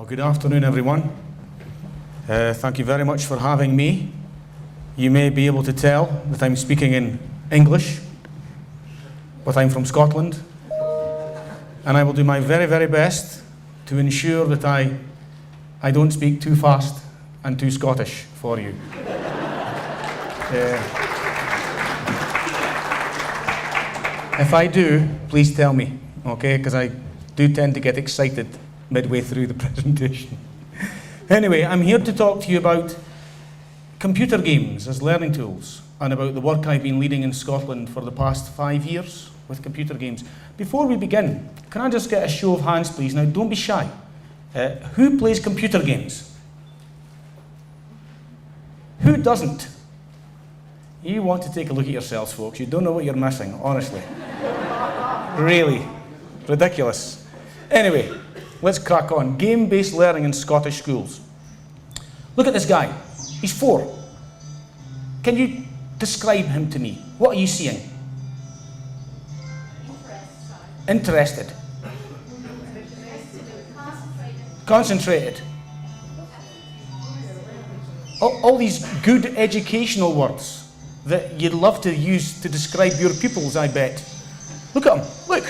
Good afternoon, everyone. Thank you very much for having me. You may be able to tell that I'm speaking in English, but I'm from Scotland, and I will do my very, very best to ensure that I don't speak too fast and too Scottish for you. If I do, please tell me, okay? Because I do tend to get excited midway through the presentation. Anyway, I'm here to talk to you about computer games as learning tools and about the work I've been leading in Scotland for the past 5 years with computer games. Before we begin, can I just get a show of hands, please? Now, don't be shy. Who plays computer games? Who doesn't? You want to take a look at yourselves, folks. You don't know what you're missing, honestly. Really. Ridiculous. Anyway, let's crack on. Game-based learning in Scottish schools. Look at this guy. He's 4. Can you describe him to me? What are you seeing? Interested. Concentrated. All these good educational words that you'd love to use to describe your pupils, I bet. Look at him. Look.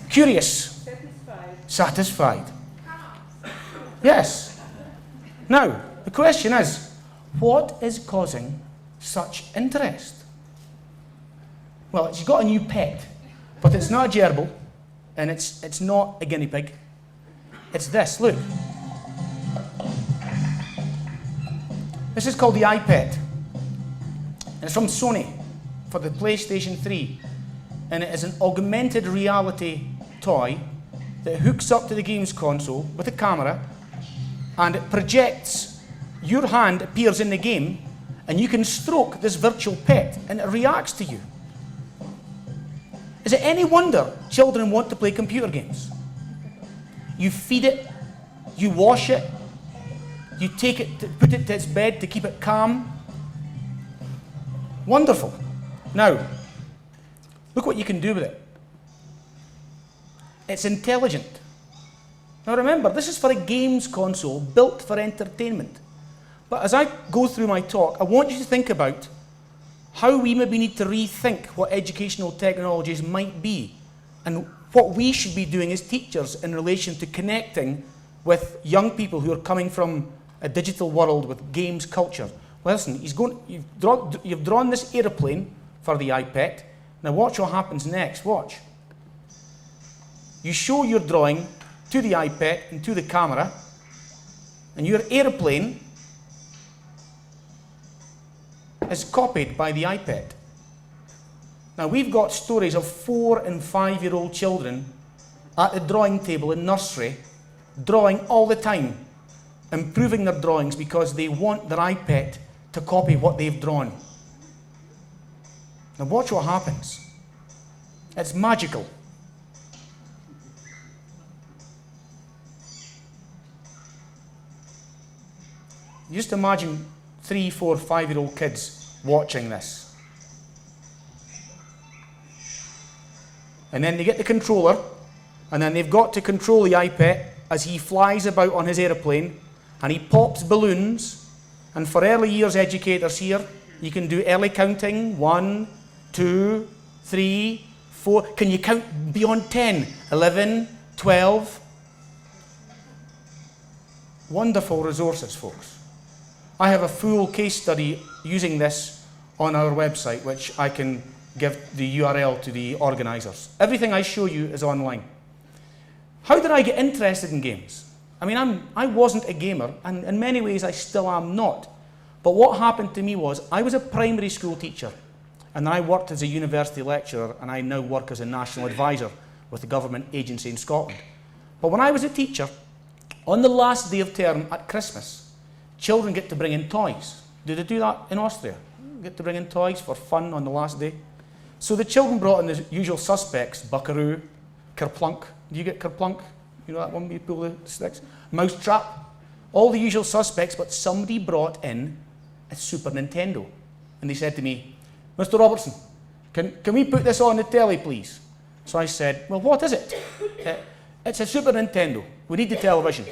Curious. Satisfied. Yes. Now, the question is, what is causing such interest? Well, he's got a new pet, but it's not a gerbil, and it's not a guinea pig. It's this, look. This is called the iPad. And it's from Sony for the PlayStation 3. And it is an augmented reality toy that hooks up to the games console with a camera, and it projects. Your hand appears in the game, and you can stroke this virtual pet, and it reacts to you. Is it any wonder children want to play computer games? You feed it, you wash it, you take it, put it to its bed to keep it calm. Wonderful. Now, look what you can do with it. It's intelligent. Now remember, this is for a games console built for entertainment. But as I go through my talk, I want you to think about how we maybe need to rethink what educational technologies might be and what we should be doing as teachers in relation to connecting with young people who are coming from a digital world with games culture. Listen, you've drawn this aeroplane for the iPad. Now watch what happens next. Watch. You show your drawing to the iPad and to the camera, and your aeroplane is copied by the iPad. Now we've got stories of 4- and 5-year-old children at the drawing table in nursery, drawing all the time, improving their drawings because they want their iPad to copy what they've drawn. Now watch what happens. It's magical. Just imagine 3, 4, 5-year-old kids watching this. And then they get the controller, and then they've got to control the iPad as he flies about on his aeroplane, and he pops balloons. And for early years educators here, you can do early counting. 1, 2, 3, 4. Can you count beyond 10? 11, 12. Wonderful resources, folks. I have a full case study using this on our website, which I can give the URL to the organisers. Everything I show you is online. How did I get interested in games? I mean, I wasn't a gamer, and in many ways I still am not. But what happened to me was, I was a primary school teacher, and then I worked as a university lecturer, and I now work as a national advisor with a government agency in Scotland. But when I was a teacher, on the last day of term at Christmas, children get to bring in toys. Do they do that in Austria? Get to bring in toys for fun on the last day? So the children brought in the usual suspects: Buckaroo, Kerplunk. Do you get Kerplunk? You know that one where you pull the sticks? Mousetrap. All the usual suspects, but somebody brought in a Super Nintendo. And they said to me, "Mr. Robertson, can we put this on the telly, please?" So I said, "Well, what is it?" "It's a Super Nintendo. we need the television.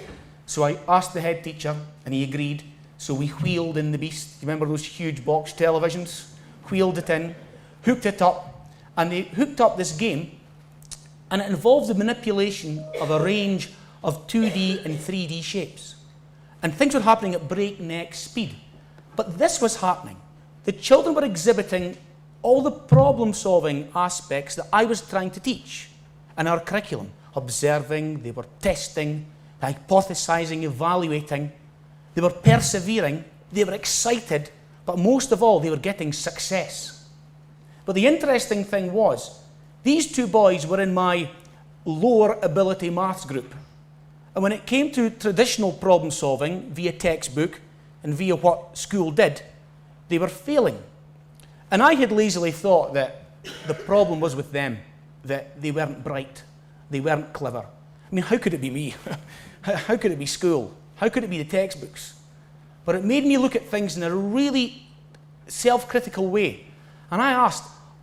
So I asked the head teacher, and he agreed. So we wheeled in the beast. You remember those huge box televisions? Wheeled it in, hooked it up, and they hooked up this game, and it involves the manipulation of a range of 2D and 3D shapes. And things were happening at breakneck speed. But this was happening. The children were exhibiting all the problem-solving aspects that I was trying to teach in our curriculum. Observing, they were testing, hypothesizing, evaluating. They were persevering, they were excited, but most of all, they were getting success. But the interesting thing was, these two boys were in my lower ability maths group. And when it came to traditional problem solving via textbook and via what school did, they were failing. And I had lazily thought that the problem was with them, that they weren't bright, they weren't clever. I mean, how could it be me? How could it be school? How could it be the textbooks? But it made me look at things in a really self-critical way. And I asked,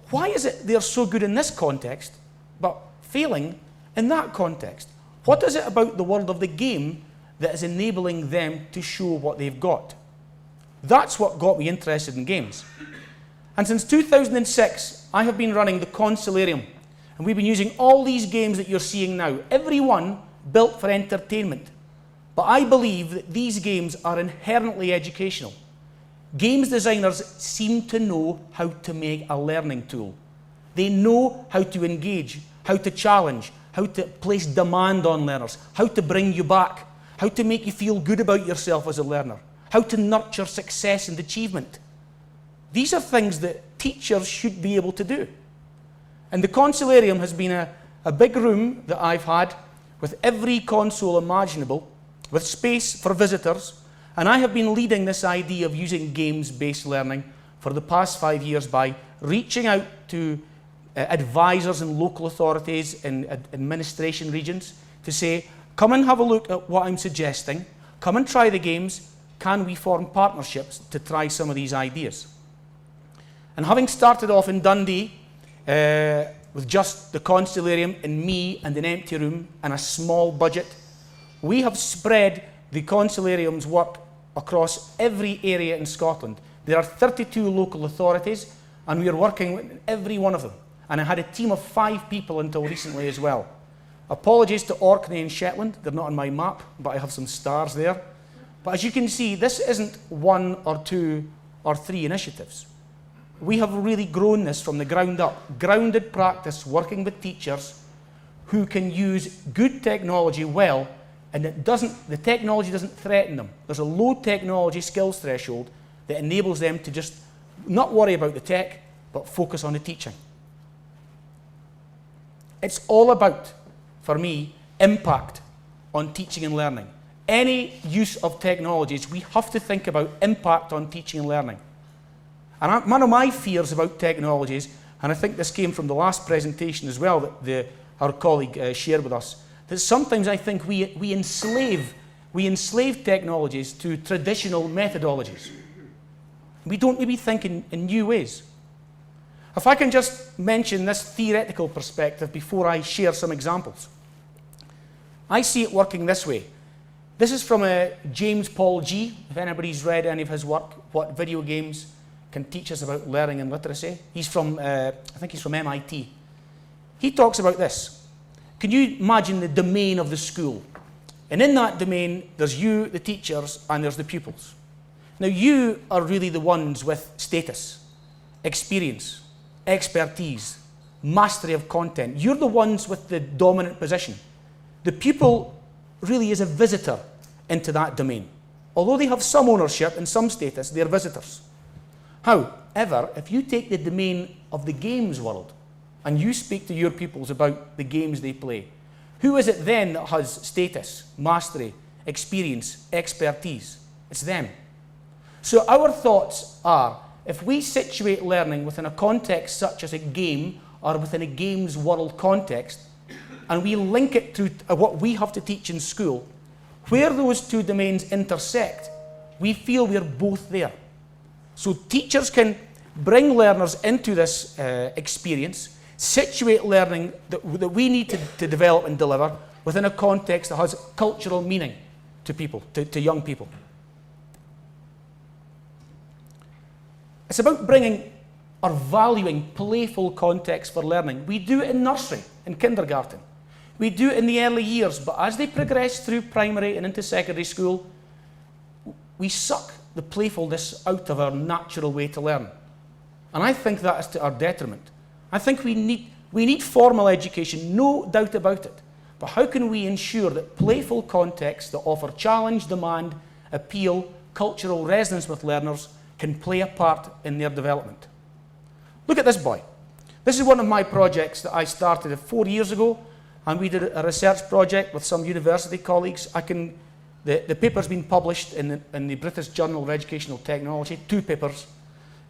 why is it they're so good in this context, but failing in that context? What is it about the world of the game that is enabling them to show what they've got? That's what got me interested in games. And since 2006, I have been running the Consolarium. And we've been using all these games that you're seeing now, every one built for entertainment. But I believe that these games are inherently educational. Games designers seem to know how to make a learning tool. They know how to engage, how to challenge, how to place demand on learners, how to bring you back, how to make you feel good about yourself as a learner, how to nurture success and achievement. These are things that teachers should be able to do. And the Consolarium has been a big room that I've had with every console imaginable, with space for visitors, and I have been leading this idea of using games-based learning for the past 5 years by reaching out to advisors and local authorities in administration regions to say, come and have a look at what I'm suggesting, come and try the games, can we form partnerships to try some of these ideas? And having started off in Dundee with just the Consolarium and me and an empty room and a small budget, we have spread the Consolarium's work across every area in Scotland. There are 32 local authorities, and we are working with every one of them. And I had a team of 5 people until recently as well. Apologies to Orkney and Shetland, they're not on my map, but I have some stars there. But as you can see, this isn't 1 or 2 or 3 initiatives. We have really grown this from the ground up. Grounded practice, working with teachers who can use good technology well, and the technology doesn't threaten them. There's a low technology skills threshold that enables them to just not worry about the tech, but focus on the teaching. It's all about, for me, impact on teaching and learning. Any use of technologies, we have to think about impact on teaching and learning. And one of my fears about technologies, and I think this came from the last presentation as well that our colleague shared with us, that sometimes I think we enslave technologies to traditional methodologies. We don't maybe think in new ways. If I can just mention this theoretical perspective before I share some examples. I see it working this way. This is from James Paul G. If anybody's read any of his work, What Video Games Can Teach Us About Learning and Literacy. He's from, I think he's from MIT. He talks about this. Can you imagine the domain of the school? And in that domain, there's you, the teachers, and there's the pupils. Now, you are really the ones with status, experience, expertise, mastery of content. You're the ones with the dominant position. The pupil really is a visitor into that domain. Although they have some ownership and some status, they're visitors. However, if you take the domain of the games world and you speak to your pupils about the games they play, who is it then that has status, mastery, experience, expertise? It's them. So our thoughts are, if we situate learning within a context such as a game or within a games world context, and we link it to what we have to teach in school, where those two domains intersect, we feel we're both there. So teachers can bring learners into this experience, situate learning that we need to develop and deliver within a context that has cultural meaning to people, to young people. It's about bringing or valuing playful context for learning. We do it in nursery, in kindergarten. We do it in the early years, but as they progress through primary and into secondary school, we suck the playfulness out of our natural way to learn. And I think that is to our detriment. I think we need formal education, no doubt about it. But how can we ensure that playful contexts that offer challenge, demand, appeal, cultural resonance with learners can play a part in their development? Look at this boy. This is one of my projects that I started 4 years ago, and we did a research project with some university colleagues. The paper's been published in the British Journal of Educational Technology, 2 papers.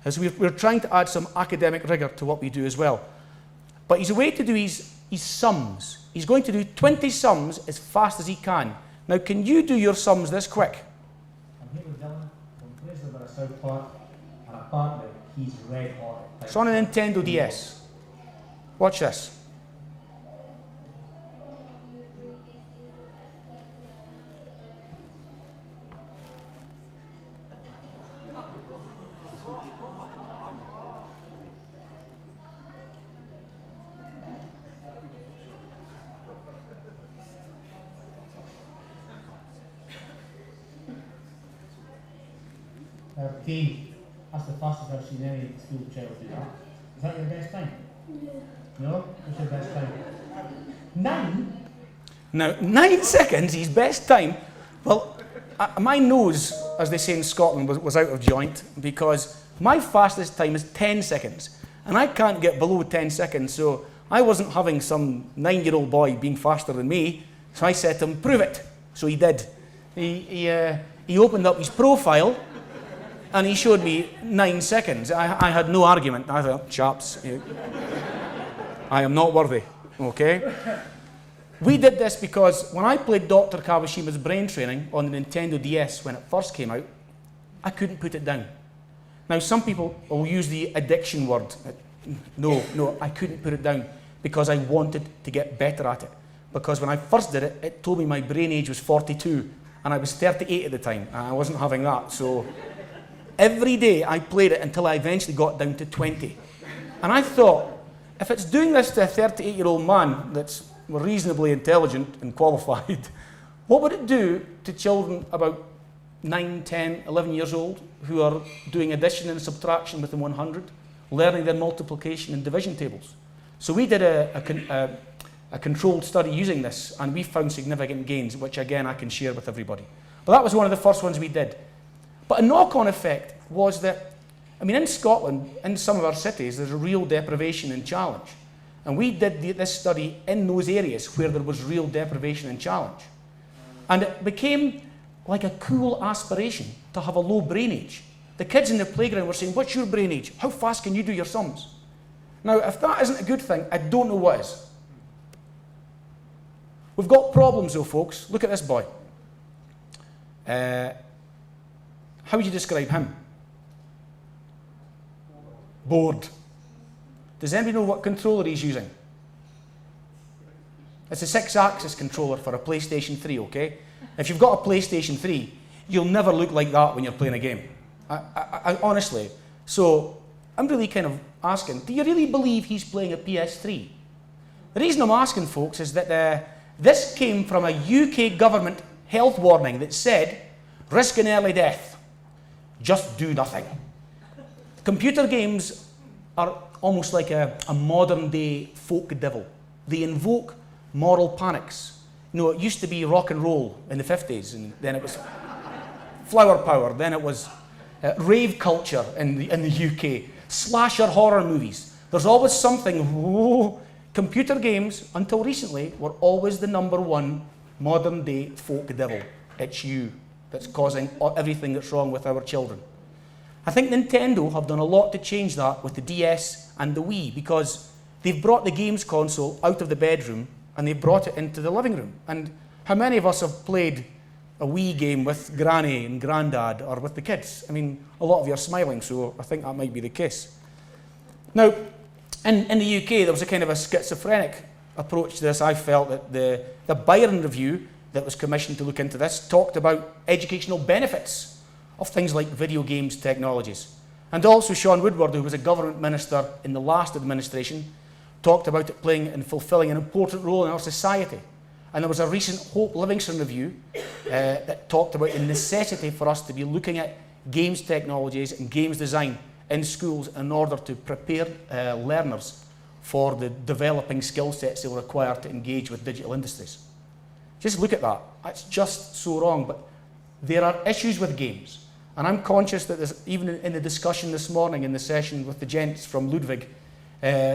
As we're trying to add some academic rigour to what we do as well. But he's a way to do his sums. He's going to do 20 sums as fast as he can. Now, can you do your sums this quick? I'm here with Dylan from Fraser, South Park, and apparently he's red hot. It's on a Nintendo DS. Watch this. Okay, that's the fastest I've seen any school child do that. Is that your best time? Yeah. No? What's your best time? 9? Now, 9 seconds, his best time. Well, my nose, as they say in Scotland, was out of joint because my fastest time is 10 seconds. And I can't get below 10 seconds, so I wasn't having some 9-year-old boy being faster than me. So I said to him, prove it. So he did. He opened up his profile and he showed me 9 seconds. I had no argument. I thought, chaps, I am not worthy, okay? We did this because when I played Dr. Kawashima's brain training on the Nintendo DS when it first came out, I couldn't put it down. Now, some people will use the addiction word. No, I couldn't put it down because I wanted to get better at it. Because when I first did it, it told me my brain age was 42, and I was 38 at the time, and I wasn't having that. So every day I played it until I eventually got down to 20. And I thought, if it's doing this to a 38-year-old man that's reasonably intelligent and qualified, what would it do to children about 9, 10, 11 years old who are doing addition and subtraction within 100, learning their multiplication and division tables? So we did a controlled study using this, and we found significant gains, which again I can share with everybody. But that was one of the first ones we did. But a knock-on effect was that, I mean, in Scotland, in some of our cities, there's a real deprivation and challenge. And we did this study in those areas where there was real deprivation and challenge. And it became like a cool aspiration to have a low brain age. The kids in the playground were saying, what's your brain age? How fast can you do your sums? Now, if that isn't a good thing, I don't know what is. We've got problems though, folks. Look at this boy. How would you describe him? Bored. Does anybody know what controller he's using? It's a 6-axis controller for a PlayStation 3, okay? If you've got a PlayStation 3, you'll never look like that when you're playing a game. I honestly. So I'm really kind of asking, do you really believe he's playing a PS3? The reason I'm asking, folks, is that this came from a UK government health warning that said, risk an early death. Just do nothing. Computer games are almost like a modern day folk devil. They invoke moral panics. You know, it used to be rock and roll in the 50s, and then it was flower power, then it was rave culture in the UK, slasher horror movies. There's always something. Whoa. Computer games, until recently, were always the #1 modern day folk devil. It's you that's causing everything that's wrong with our children. I think Nintendo have done a lot to change that with the DS and the Wii, because they've brought the games console out of the bedroom and they've brought it into the living room. And how many of us have played a Wii game with Granny and Grandad or with the kids? I mean, a lot of you are smiling, so I think that might be the case. Now, in the UK, there was a kind of a schizophrenic approach to this, I felt that the Byron review that was commissioned to look into this talked about educational benefits of things like video games technologies. And also Sean Woodward, who was a government minister in the last administration, talked about it playing and fulfilling an important role in our society. And there was a recent Hope Livingston review that talked about the necessity for us to be looking at games technologies and games design in schools in order to prepare learners for the developing skill sets they will require to engage with digital industries. Just look at that. That's just so wrong. But there are issues with games. And I'm conscious that there's, even in the discussion this morning in the session with the gents from Ludwig,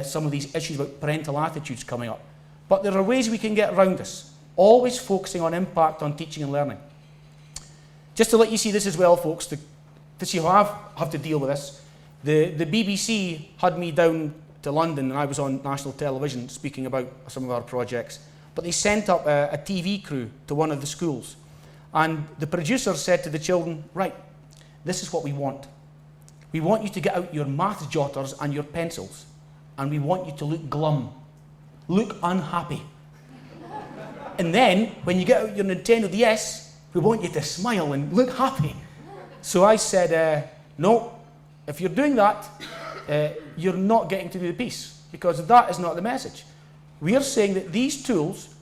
some of these issues about parental attitudes coming up. But there are ways we can get around this, always focusing on impact on teaching and learning. Just to let you see this as well, folks, to see how I have to deal with this, the BBC had me down to London and I was on national television speaking about some of our projects, but they sent up a TV crew to one of the schools. And the producer said to the children, right, this is what we want. We want you to get out your math jotters and your pencils, and we want you to look glum, look unhappy. And then, when you get out your Nintendo DS, we want you to smile and look happy. So I said, no, if you're doing that, you're not getting to do the piece, because that is not the message. We are saying that these tools,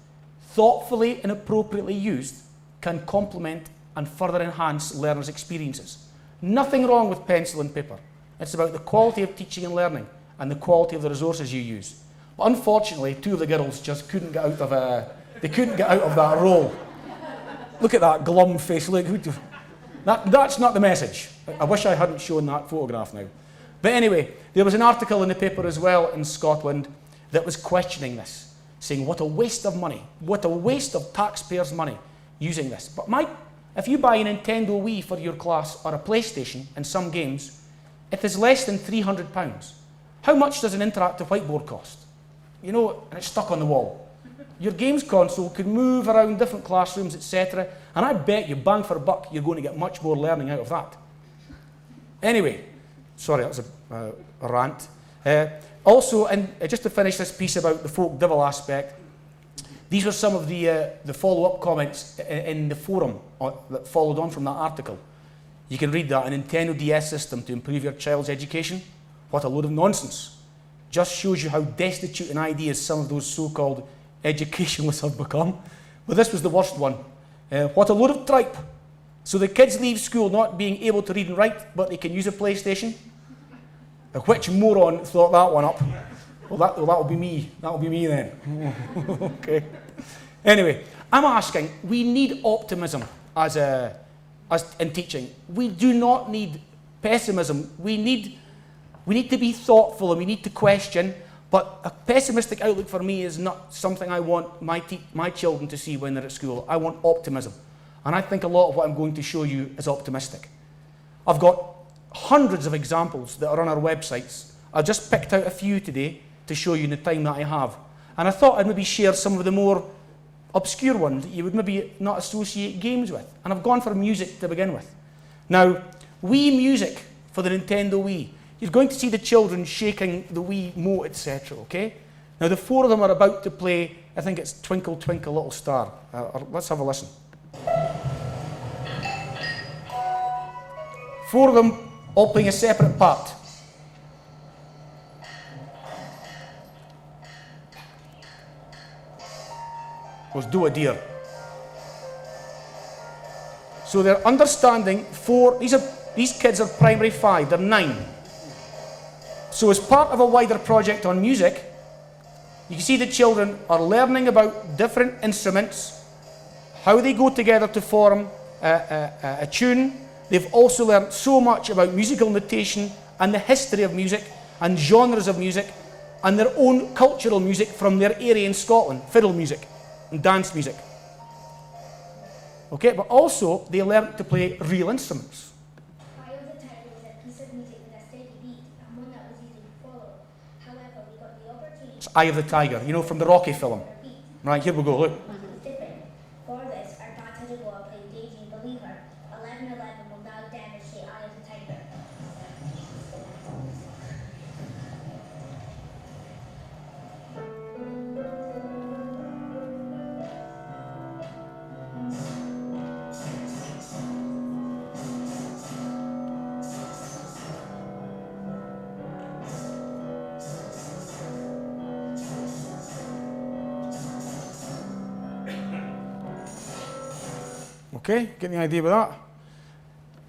thoughtfully and appropriately used, can complement and further enhance learners' experiences. Nothing wrong with pencil and paper. It's about the quality of teaching and learning and the quality of the resources you use. But unfortunately, two of the girls just couldn't get out of that role. Look at that glum face. Look, that's not the message. I wish I hadn't shown that photograph now. But anyway, there was an article in the paper as well in Scotland that was questioning this, saying what a waste of money, what a waste of taxpayers' money using this. But if you buy a Nintendo Wii for your class or a PlayStation in some games, it is less than £300. How much does an interactive whiteboard cost? You know, and it's stuck on the wall. Your games console could move around different classrooms, etc. And I bet you, bang for a buck, you're going to get much more learning out of that. Anyway, sorry, that was a rant. Also, and just to finish this piece about the folk divil aspect, these were some of the follow-up comments in the forum that followed on from that article. You can read that, a Nintendo DS system to improve your child's education. What a load of nonsense. Just shows you how destitute in ideas some of those so-called educationalists have become. But this was the worst one. What a load of tripe. So the kids leave school not being able to read and write, but they can use a PlayStation. Which moron thought that one up? Well, that'll be me. That'll be me then. Okay. Anyway, I'm asking, we need optimism as in teaching. We do not need pessimism. We need to be thoughtful and we need to question, but a pessimistic outlook for me is not something I want my children to see when they're at school. I want optimism. And I think a lot of what I'm going to show you is optimistic. I've got hundreds of examples that are on our websites. I've just picked out a few today to show you in the time that I have. And I thought I'd maybe share some of the more obscure ones that you would maybe not associate games with. And I've gone for music to begin with. Now, Wii music for the Nintendo Wii. You're going to see the children shaking the Wii Mote, etc., okay? Now, the four of them are about to play, I think it's Twinkle, Twinkle, Little Star. Let's have a listen. Four of them all playing a separate part. Was do a deer. So they're understanding these kids are primary 5, they're 9. So as part of a wider project on music, you can see the children are learning about different instruments, how they go together to form a tune. They've also learned so much about musical notation and the history of music and genres of music and their own cultural music from their area in Scotland, fiddle music and dance music. Okay, but also they learned to play real instruments. Eye of the Tiger was a piece of music with a steady beat and one that was easy to follow. However, we got the opportunity. It's Eye of the Tiger, you know, from the Rocky film. Right, here we go, look. Different. For this, our dad had to go and play Daisy Believer. 11:11 will now demonstrate Eye of the Tiger. Okay, getting the idea with that?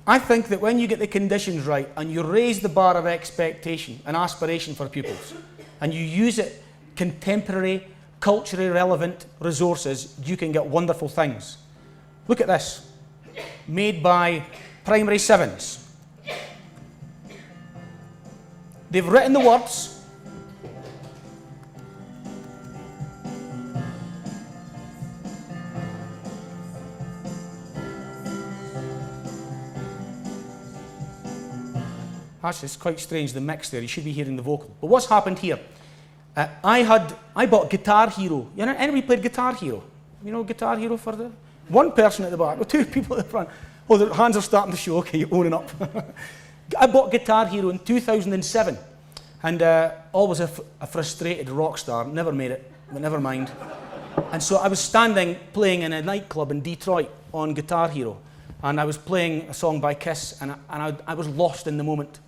I think that when you get the conditions right and you raise the bar of expectation and aspiration for pupils and you use it contemporary, culturally relevant resources, you can get wonderful things. Look at this, made by primary sevens. They've written the words. Actually, it's quite strange, the mix there. You should be hearing the vocal. But what's happened here? I bought Guitar Hero. You know, anybody played Guitar Hero? You know Guitar Hero for the... One person at the back, or two people at the front. Oh, their hands are starting to show. Okay, you're owning up. I bought Guitar Hero in 2007. And always a frustrated rock star. Never made it, but never mind. And so I was standing playing in a nightclub in Detroit on Guitar Hero. And I was playing a song by Kiss, and I was lost in the moment.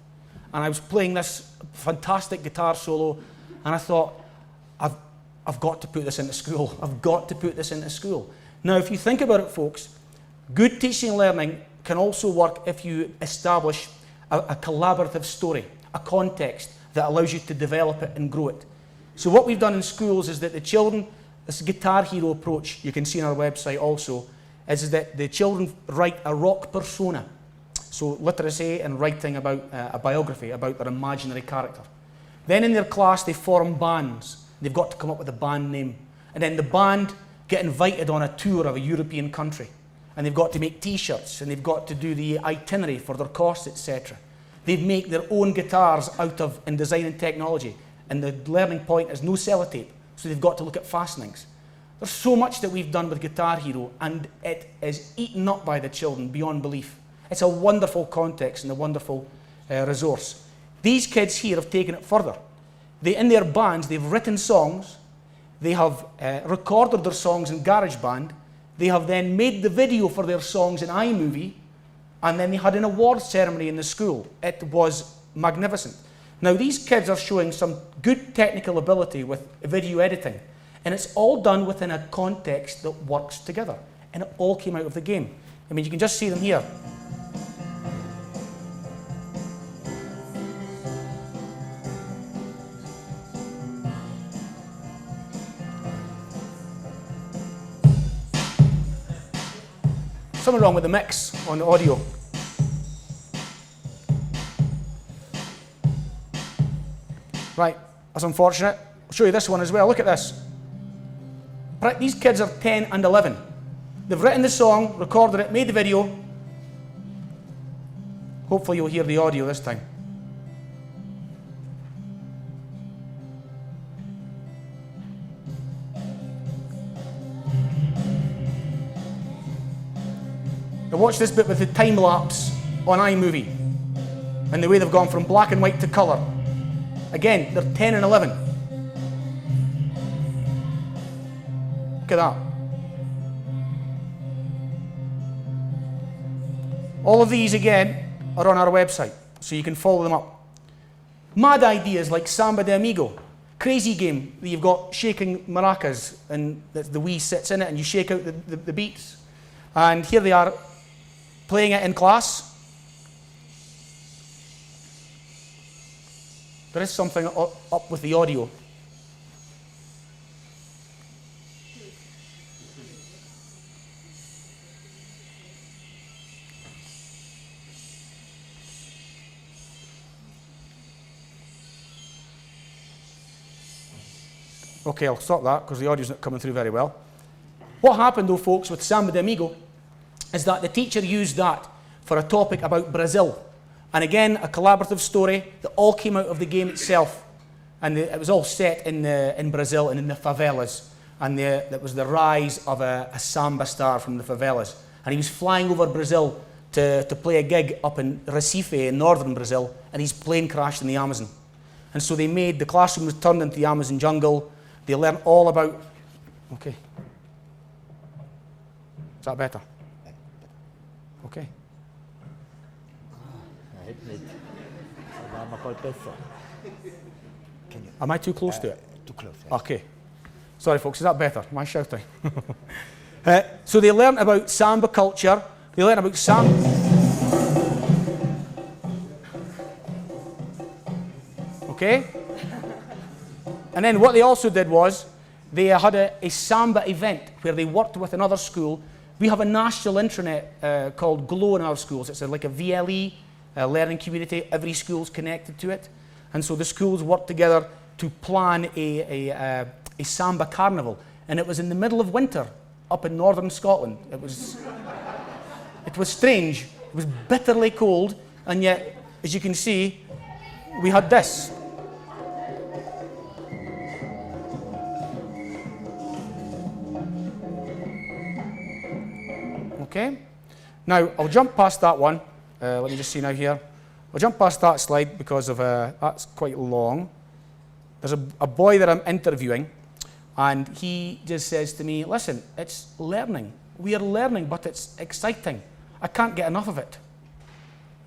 And I was playing this fantastic guitar solo, and I thought, I've got to put this into school. I've got to put this into school. Now, if you think about it, folks, good teaching and learning can also work if you establish a collaborative story, a context that allows you to develop it and grow it. So what we've done in schools is that the children, this Guitar Hero approach, you can see on our website also, is that the children write a rock persona. So literacy and writing about a biography, about their imaginary character. Then in their class they form bands. They've got to come up with a band name. And then the band get invited on a tour of a European country. And they've got to make t-shirts, and they've got to do the itinerary for their costs, etc. They make their own guitars out of, in design and technology. And the learning point is no sellotape. So they've got to look at fastenings. There's so much that we've done with Guitar Hero, and it is eaten up by the children beyond belief. It's a wonderful context and a wonderful resource. These kids here have taken it further. In their bands, they've written songs. They have recorded their songs in GarageBand. They have then made the video for their songs in iMovie, and then they had an awards ceremony in the school. It was magnificent. Now, these kids are showing some good technical ability with video editing, and it's all done within a context that works together, and it all came out of the game. I mean, you can just see them here. Something wrong with the mix on the audio. Right, that's unfortunate. I'll show you this one as well. Look at this. These kids are 10 and 11. They've written the song, recorded it, made the video. Hopefully you'll hear the audio this time. Now watch this bit with the time lapse on iMovie and the way they've gone from black and white to colour. Again, they're 10 and 11. Look at that. All of these, again, are on our website, so you can follow them up. Mad ideas like Samba de Amigo, crazy game that you've got shaking maracas, and the Wii sits in it, and you shake out the beats. And here they are playing it in class. There is something up with the audio. Okay, I'll stop that because the audio's not coming through very well. What happened though, folks, with Samba de Amigo is that the teacher used that for a topic about Brazil. And again, a collaborative story that all came out of the game itself. And it was all set in Brazil and in the favelas. And that was the rise of a samba star from the favelas. And he was flying over Brazil to play a gig up in Recife in northern Brazil, and his plane crashed in the Amazon. And so the classroom was turned into the Amazon jungle. They learned all about... Okay. Is that better? Okay. Am I too close to it? Too close. Okay. Sorry, folks. Is that better? Am I shouting? So they learn about samba culture. They learn about okay? And then what they also did was they had a samba event where they worked with another school. We have a national intranet called Glow in our schools. It's like a VLE learning community. Every school's connected to it. And so the schools worked together to plan a samba carnival. And it was in the middle of winter up in northern Scotland. It was strange. It was bitterly cold. And yet, as you can see, we had this. Okay. Now, I'll jump past that one. Let me just see now here. I'll jump past that slide because of that's quite long. There's a boy that I'm interviewing, and he just says to me, listen, it's learning. We are learning, but it's exciting. I can't get enough of it.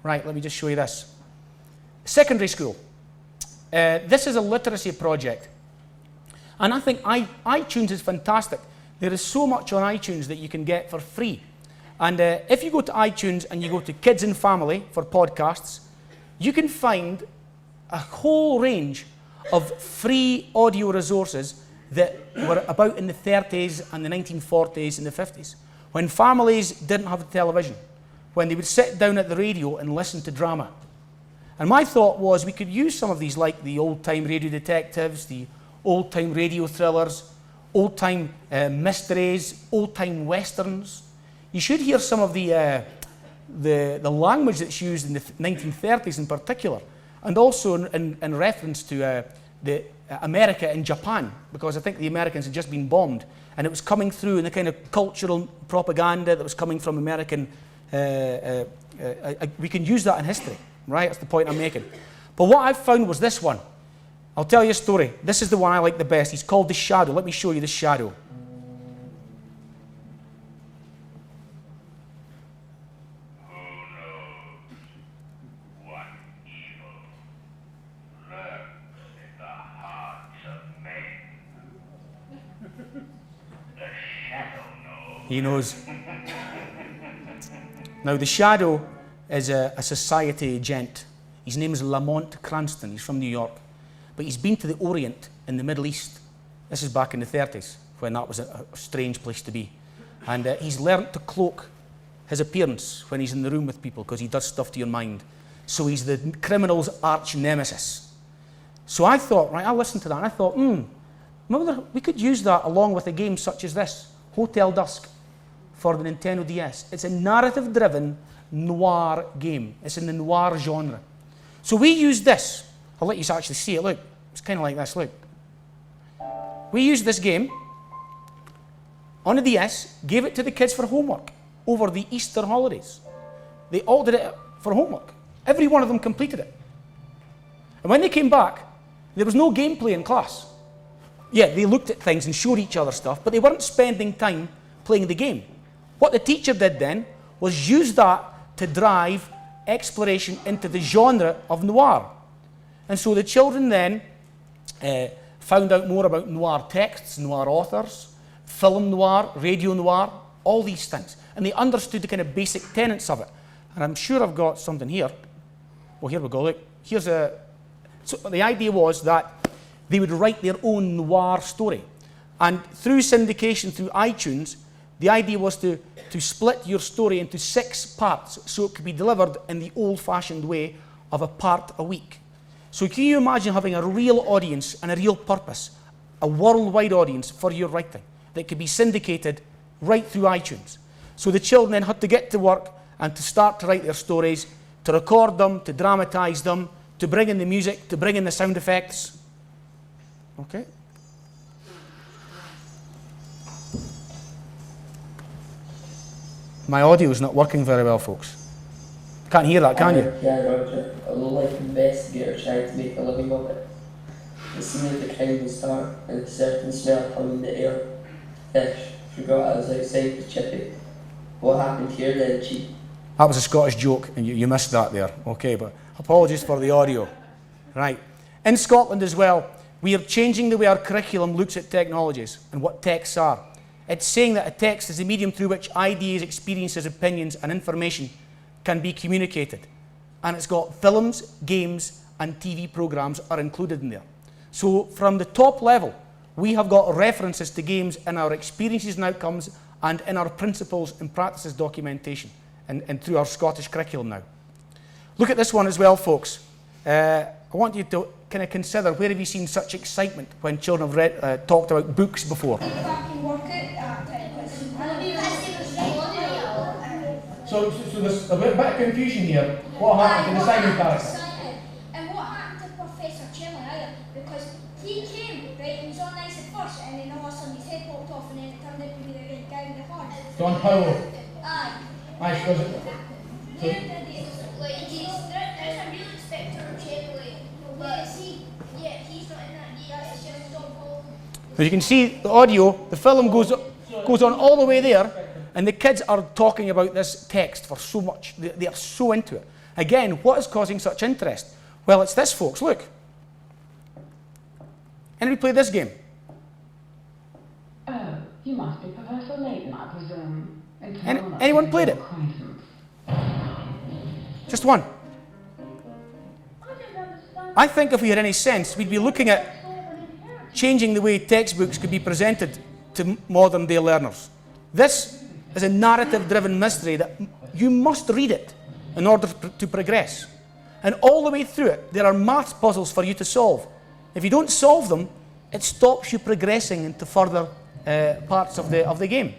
Right, let me just show you this. Secondary school. This is a literacy project. And I think iTunes is fantastic. There is so much on iTunes that you can get for free. And if you go to iTunes and you go to Kids and Family for podcasts, you can find a whole range of free audio resources that were about in the 30s and the 1940s and the 50s, when families didn't have television, when they would sit down at the radio and listen to drama. And my thought was we could use some of these, like the old-time radio detectives, the old-time radio thrillers, old-time mysteries, old-time westerns. You should hear some of the language that's used in the 1930s in particular, and also in reference to America and Japan, because I think the Americans had just been bombed, and it was coming through in the kind of cultural propaganda that was coming from American. We can use that in history, right? That's the point I'm making. But what I found was this one. I'll tell you a story. This is the one I like the best. He's called The Shadow. Let me show you The Shadow. He knows. Now, the Shadow is a society gent. His name is Lamont Cranston. He's from New York. But he's been to the Orient in the Middle East. This is back in the 30s, when that was a strange place to be. And he's learnt to cloak his appearance when he's in the room with people, because he does stuff to your mind. So he's the criminal's arch nemesis. So I thought, right, I listened to that, and I thought, we could use that along with a game such as this, Hotel Dusk, for the Nintendo DS. It's a narrative-driven noir game. It's in the noir genre. So we used this. I'll let you actually see it. Look, it's kind of like this. Look. We used this game on the DS, gave it to the kids for homework over the Easter holidays. They all did it for homework. Every one of them completed it. And when they came back, there was no gameplay in class. Yeah, they looked at things and showed each other stuff, but they weren't spending time playing the game. What the teacher did then was use that to drive exploration into the genre of noir. And so the children then found out more about noir texts, noir authors, film noir, radio noir, all these things. And they understood the kind of basic tenets of it. And I'm sure I've got something here. Well, here we go. Look, here's a... So the idea was that they would write their own noir story. And through syndication, through iTunes, the idea was to split your story into 6 parts so it could be delivered in the old-fashioned way of a part a week. So can you imagine having a real audience and a real purpose, a worldwide audience for your writing that could be syndicated right through iTunes? So the children then had to get to work and to start to write their stories, to record them, to dramatize them, to bring in the music, to bring in the sound effects. Okay? My audio is not working very well, folks. Can't hear that, can you? Yeah, Roger. A low-life investigator trying to make a living of it. The scene of the crime will start, and a certain smell come in the air. Fish. Forgot I was outside with Chippy. What happened here then, Chief? That was a Scottish joke, and you missed that there. Okay, but apologies for the audio. Right. In Scotland as well, we are changing the way our curriculum looks at technologies and what techs are. It's saying that a text is the medium through which ideas, experiences, opinions, and information can be communicated. And it's got films, games, and TV programs are included in there. So from the top level, we have got references to games in our experiences and outcomes and in our principles and practices documentation and through our Scottish curriculum now. Look at this one as well, folks. I want you to kind of consider, where have you seen such excitement when children have talked about books before? So there's a bit of confusion here. What happened to the Simon character? And what happened to Professor Chilling either? Because he came, right, he was all nice at first, and then all of a sudden his head popped off, and then it turned out to be the guy with the horn. John Powell. Aye. Aye, was it? There's a real inspector generally, but he's not in that yet, it's just John Powell. As you can see, the audio, the film goes on all the way there, and the kids are talking about this text for so much. They are so into it. Again, what is causing such interest? Well, it's this, folks. Look. Anybody play this game? Oh, you must be Professor Layton, I presume. Anyone played it? Just one. I think if we had any sense, we'd be looking at changing the way textbooks could be presented to modern day learners. This is a narrative-driven mystery that you must read it in order to progress. And all the way through it, there are maths puzzles for you to solve. If you don't solve them, it stops you progressing into further parts of the game.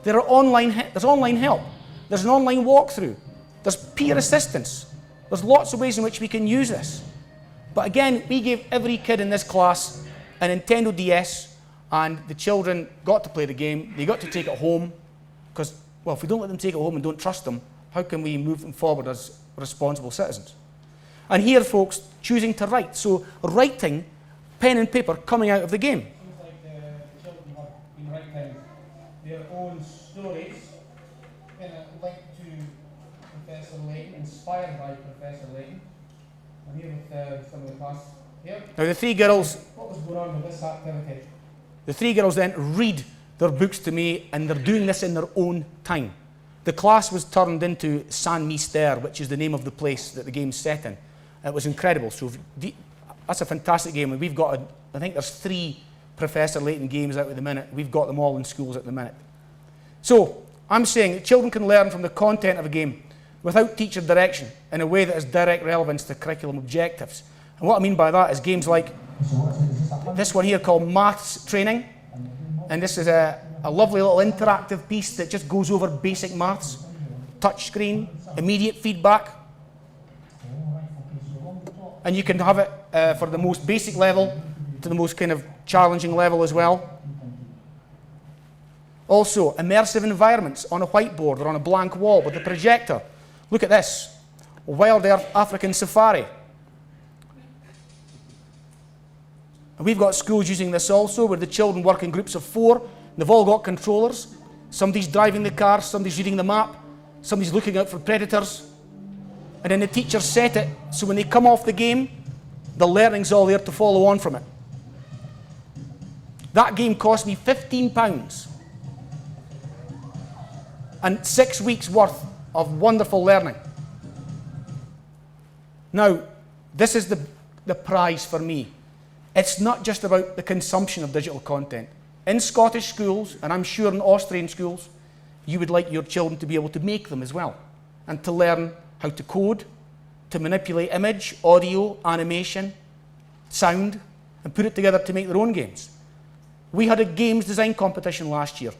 There's online help. There's an online walkthrough. There's peer assistance. There's lots of ways in which we can use this. But again, we gave every kid in this class a Nintendo DS, and the children got to play the game. They got to take it home. Because, well, if we don't let them take it home and don't trust them, how can we move them forward as responsible citizens? And here, folks, choosing to write. So writing, pen and paper, coming out of the game. Seems like the children have been writing their own stories in a link to Professor Layton, inspired by Professor Layton. I'm here with some of the class here. Now, the three girls... What was going on with this activity? The three girls then read their books to me, and they're doing this in their own time. The class was turned into Saint Mystère, which is the name of the place that the game's set in. It was incredible. So that's a fantastic game, and we've got, I think there's 3 Professor Layton games out at the minute. We've got them all in schools at the minute. So I'm saying that children can learn from the content of a game without teacher direction in a way that has direct relevance to curriculum objectives. And what I mean by that is games like this one here called Maths Training. And this is a lovely little interactive piece that just goes over basic maths, touch screen, immediate feedback. And you can have it for the most basic level to the most kind of challenging level as well. Also, immersive environments on a whiteboard or on a blank wall with a projector. Look at this, Wild Earth African Safari. And we've got schools using this also, where the children work in groups of 4. They've all got controllers. Somebody's driving the car, somebody's reading the map, somebody's looking out for predators. And then the teacher set it so when they come off the game, the learning's all there to follow on from it. That game cost me £15 and 6 weeks worth of wonderful learning. Now, this is the prize for me. It's not just about the consumption of digital content. In Scottish schools, and I'm sure in Austrian schools, you would like your children to be able to make them as well, and to learn how to code, to manipulate image, audio, animation, sound, and put it together to make their own games. We had a games design competition last year.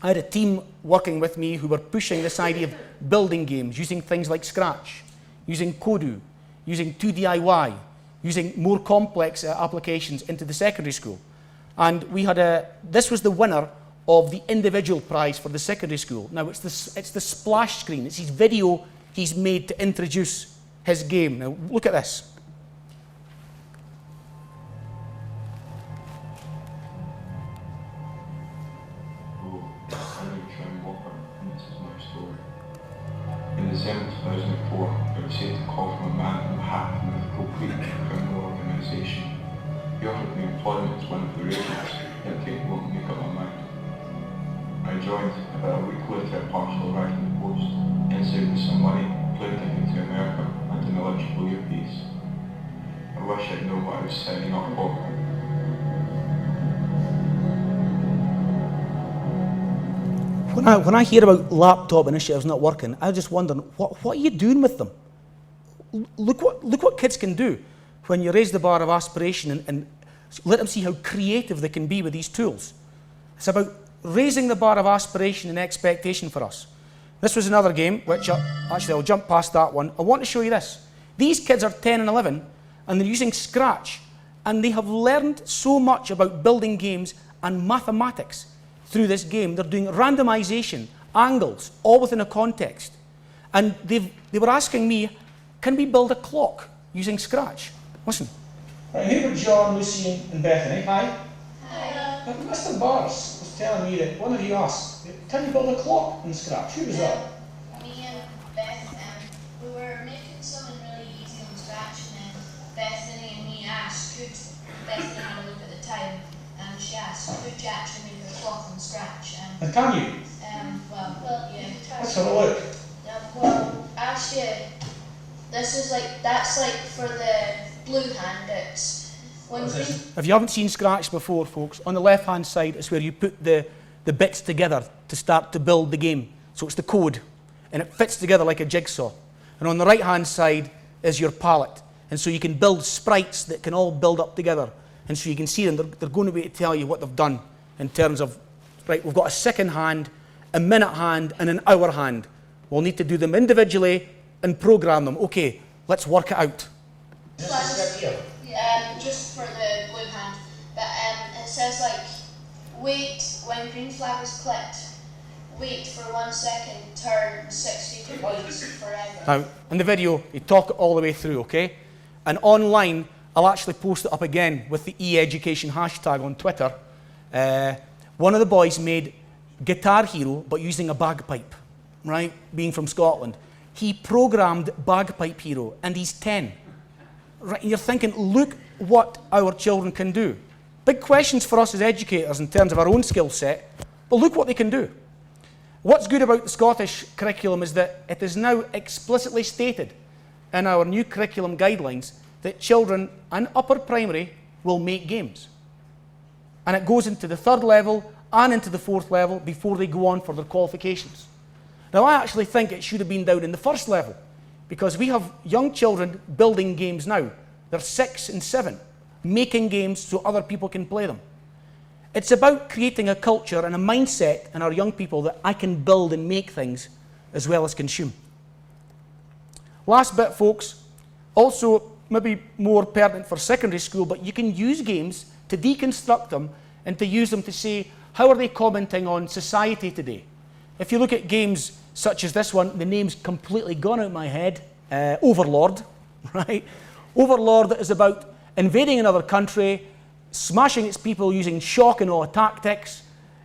I had a team working with me who were pushing this idea of building games, using things like Scratch, using Kodu, using 2DIY, using more complex applications into the secondary school. And we had this was the winner of the individual prize for the secondary school. Now it's the splash screen, it's his video he's made to introduce his game. Now look at this. In December 2004, I received a call from a man on behalf of a mythical Greek criminal organisation. He offered me employment as one of the agents, yet capable to make up my mind. I joined about a week later a parcel arrived in the post. Inside was some money, plane ticket to America, and an electrical earpiece. I wish I'd known what I was signing up for. When I hear about laptop initiatives not working, I just wonder, what are you doing with them? Look what kids can do when you raise the bar of aspiration and let them see how creative they can be with these tools. It's about raising the bar of aspiration and expectation for us. This was another game, which actually I'll jump past that one. I want to show you this. These kids are 10 and 11, and they're using Scratch, and they have learned so much about building games and mathematics through this game. They're doing randomization, angles, all within a context. And they were asking me, can we build a clock using Scratch? Listen. Right, here were John, Lucy, and Bethany. Hi. Hi. Mr. Barnes was telling me that one of you asked, can you build a clock in Scratch? Who was that? Me and Beth, we were making something really easy on Scratch, and then Bethany and me asked, could Bethany had a look at the time, and she asked, could you actually make a clock on Scratch? And can you? Well, yeah. Let's have a look. Well, actually, that's like for the blue hand. It's when If you haven't seen Scratch before, folks, on the left-hand side is where you put the bits together to start to build the game. So it's the code, and it fits together like a jigsaw. And on the right-hand side is your palette. And so you can build sprites that can all build up together. And so you can see them. They're going to be able to tell you what they've done in terms of, right, we've got a second hand, a minute hand, and an hour hand. We'll need to do them individually and program them. Okay, let's work it out. Just for the blue hand. But it says like, wait when green flag is clicked. Wait for 1 second, turn 60 degrees forever. Now, in the video, you talk it all the way through, okay? And online, I'll actually post it up again with the eEducation hashtag on Twitter. One of the boys made Guitar Hero, but using a bagpipe, right? Being from Scotland. He programmed Bagpipe Hero, and he's 10. Right? And you're thinking, look what our children can do. Big questions for us as educators in terms of our own skill set, but look what they can do. What's good about the Scottish curriculum is that it is now explicitly stated in our new curriculum guidelines that children in upper primary will make games. And it goes into the 3rd level and into the 4th level before they go on for their qualifications. Now, I actually think it should have been down in the 1st level, because we have young children building games now. They're 6 and 7, making games so other people can play them. It's about creating a culture and a mindset in our young people that I can build and make things as well as consume. Last bit, folks, also maybe more pertinent for secondary school, but you can use games to deconstruct them and to use them to say, how are they commenting on society today? If you look at games such as this one, the name's completely gone out of my head, Overlord, right? Overlord is about invading another country, smashing its people using shock and awe tactics,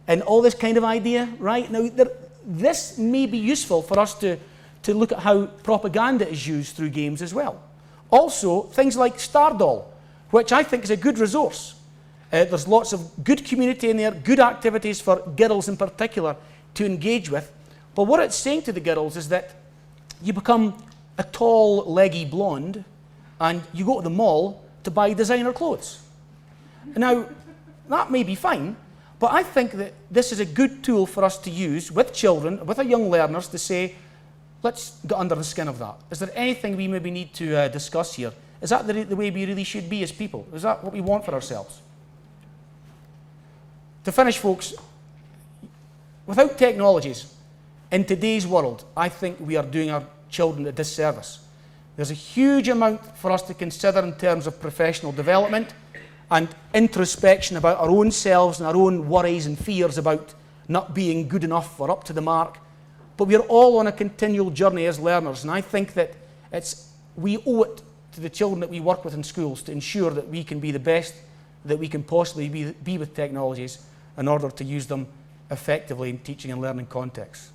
and all this kind of idea, right? Now, this may be useful for us to look at how propaganda is used through games as well. Also, things like Stardoll, which I think is a good resource. There's lots of good community in there, good activities for girls in particular to engage with. But what it's saying to the girls is that you become a tall, leggy blonde, and you go to the mall to buy designer clothes. Now, that may be fine, but I think that this is a good tool for us to use with children, with our young learners, to say, let's get under the skin of that. Is there anything we maybe need to discuss here? Is that the way we really should be as people? Is that what we want for ourselves? To finish, folks, without technologies, in today's world, I think we are doing our children a disservice. There's a huge amount for us to consider in terms of professional development and introspection about our own selves and our own worries and fears about not being good enough or up to the mark. But we're all on a continual journey as learners, and I think that we owe it to the children that we work with in schools to ensure that we can be the best that we can possibly be with technologies in order to use them effectively in teaching and learning contexts.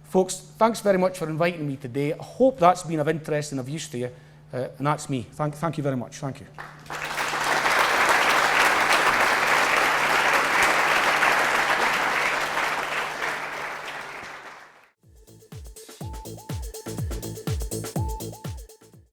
Folks, thanks very much for inviting me today. I hope that's been of interest and of use to you, and that's me. Thank you very much. Thank you.